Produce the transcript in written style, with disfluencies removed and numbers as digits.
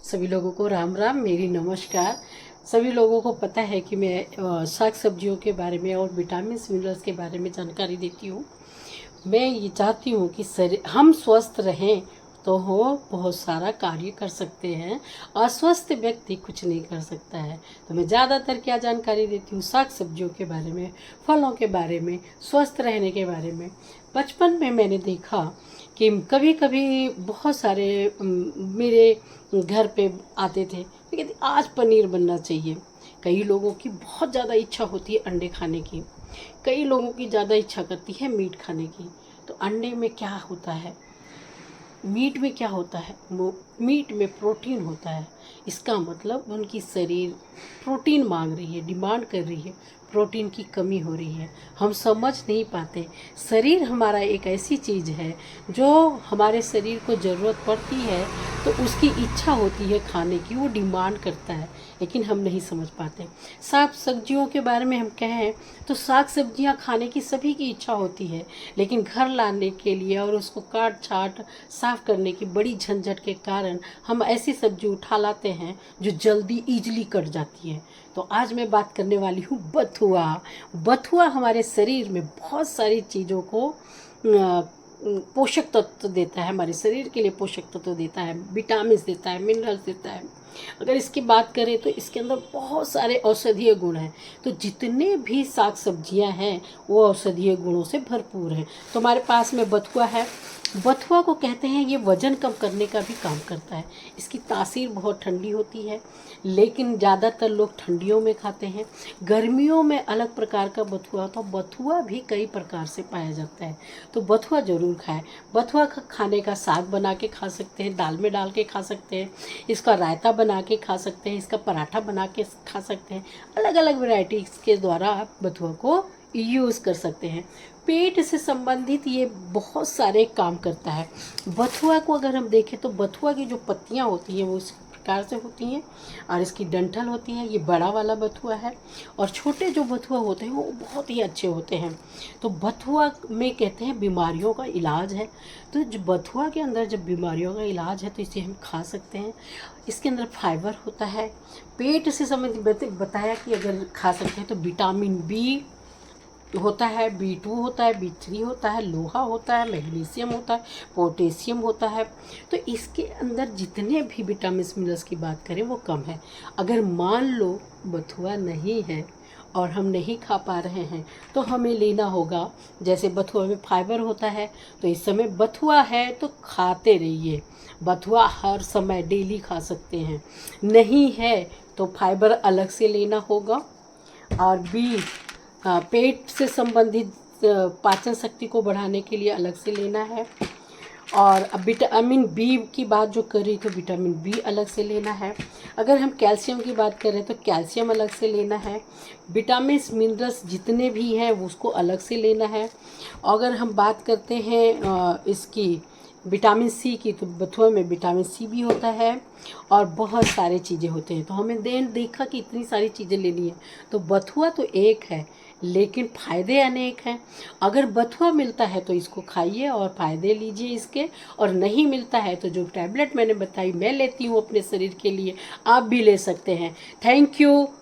सभी लोगों को राम राम, मेरी नमस्कार। सभी लोगों को पता है कि मैं साग सब्जियों के बारे में और विटामिन मिनरल्स के बारे में जानकारी देती हूँ। मैं ये चाहती हूँ कि शरीर हम स्वस्थ रहें तो हो बहुत सारा कार्य कर सकते हैं। अस्वस्थ व्यक्ति कुछ नहीं कर सकता है। तो मैं ज़्यादातर क्या जानकारी देती हूँ, साग सब्जियों के बारे में, फलों के बारे में, स्वस्थ रहने के बारे में। बचपन में मैंने देखा कि कभी कभी बहुत सारे मेरे घर पे आते थे तो कहते आज पनीर बनना चाहिए। कई लोगों की बहुत ज़्यादा इच्छा होती है अंडे खाने की, कई लोगों की ज़्यादा इच्छा करती है मीट खाने की। तो अंडे में क्या होता है, मीट में क्या होता है, वो मीट में प्रोटीन होता है। इसका मतलब उनकी शरीर प्रोटीन मांग रही है, डिमांड कर रही है, प्रोटीन की कमी हो रही है। हम समझ नहीं पाते। शरीर हमारा एक ऐसी चीज़ है जो हमारे शरीर को ज़रूरत पड़ती है तो उसकी इच्छा होती है खाने की, वो डिमांड करता है, लेकिन हम नहीं समझ पाते। साग सब्जियों के बारे में हम कहें तो साग सब्जियां खाने की सभी की इच्छा होती है, लेकिन घर लाने के लिए और उसको काट छाट साफ करने की बड़ी झंझट के कारण हम ऐसी सब्जी उठा लाते हैं जो जल्दी ईजिली कट जाती है। तो आज मैं बात करने वाली हूँ बथुआ। बथुआ हमारे शरीर में बहुत सारी चीज़ों को पोषक तत्व देता है, हमारे शरीर के लिए पोषक तत्व देता है, विटामिन देता है, मिनरल्स देता है। अगर इसकी बात करें तो इसके अंदर बहुत सारे औषधीय गुण हैं। तो जितने भी साग सब्जियां हैं वो औषधीय गुणों से भरपूर हैं। तो हमारे पास में बथुआ है। बथुआ को कहते हैं ये वज़न कम करने का भी काम करता है। इसकी तासीर बहुत ठंडी होती है, लेकिन ज़्यादातर लोग ठंडियों में खाते हैं। गर्मियों में अलग प्रकार का बथुआ होता है। बथुआ भी कई प्रकार से पाया जाता है, तो बथुआ ज़रूर खाएं। बथुआ खाने का साग बना के खा सकते हैं, दाल में डाल के खा सकते हैं, इसका रायता बना के खा सकते हैं, इसका पराठा बना के खा सकते हैं। अलग अलग वैरायटीज़ के द्वारा आप बथुआ को यूज़ कर सकते हैं। पेट से संबंधित ये बहुत सारे काम करता है। बथुआ को अगर हम देखें तो बथुआ की जो पत्तियां होती हैं वो इस प्रकार से होती हैं और इसकी डंठल होती है। ये बड़ा वाला बथुआ है और छोटे जो बथुआ होते हैं वो बहुत ही अच्छे होते हैं। तो बथुआ में कहते हैं बीमारियों का इलाज है। तो जो बथुआ के अंदर जब बीमारियों का इलाज है तो इसे हम खा सकते हैं। इसके अंदर फाइबर होता है। पेट से संबंधित बताया कि अगर खा सकते हैं तो विटामिन बी होता है, B2 होता है, B3 होता है, लोहा होता है, मैग्नीशियम होता है, पोटेशियम होता है। तो इसके अंदर जितने भी विटामिन मिनरल्स की बात करें वो कम है। अगर मान लो बथुआ नहीं है और हम नहीं खा पा रहे हैं तो हमें लेना होगा। जैसे बथुआ में फाइबर होता है तो इस समय बथुआ है तो खाते रहिए। बथुआ हर समय डेली खा सकते हैं। नहीं है तो फाइबर अलग से लेना होगा और बी पेट से संबंधित पाचन शक्ति को बढ़ाने के लिए अलग से लेना है। और अब विटामिन बी की बात जो करी तो विटामिन बी अलग से लेना है। अगर हम कैल्शियम की बात करें तो कैल्शियम अलग से लेना है। विटामिन मिनरल्स जितने भी हैं उसको अलग से लेना है। अगर हम बात करते हैं इसकी विटामिन सी की तो बथुआ में विटामिन सी भी होता है और बहुत सारी चीज़ें होते हैं। तो हमें देखा कि इतनी सारी चीज़ें लेनी है। तो बथुआ तो एक है लेकिन फ़ायदे अनेक हैं। अगर बथुआ मिलता है तो इसको खाइए और फ़ायदे लीजिए इसके, और नहीं मिलता है तो जो टैबलेट मैंने बताई मैं लेती हूँ अपने शरीर के लिए, आप भी ले सकते हैं। Thank you.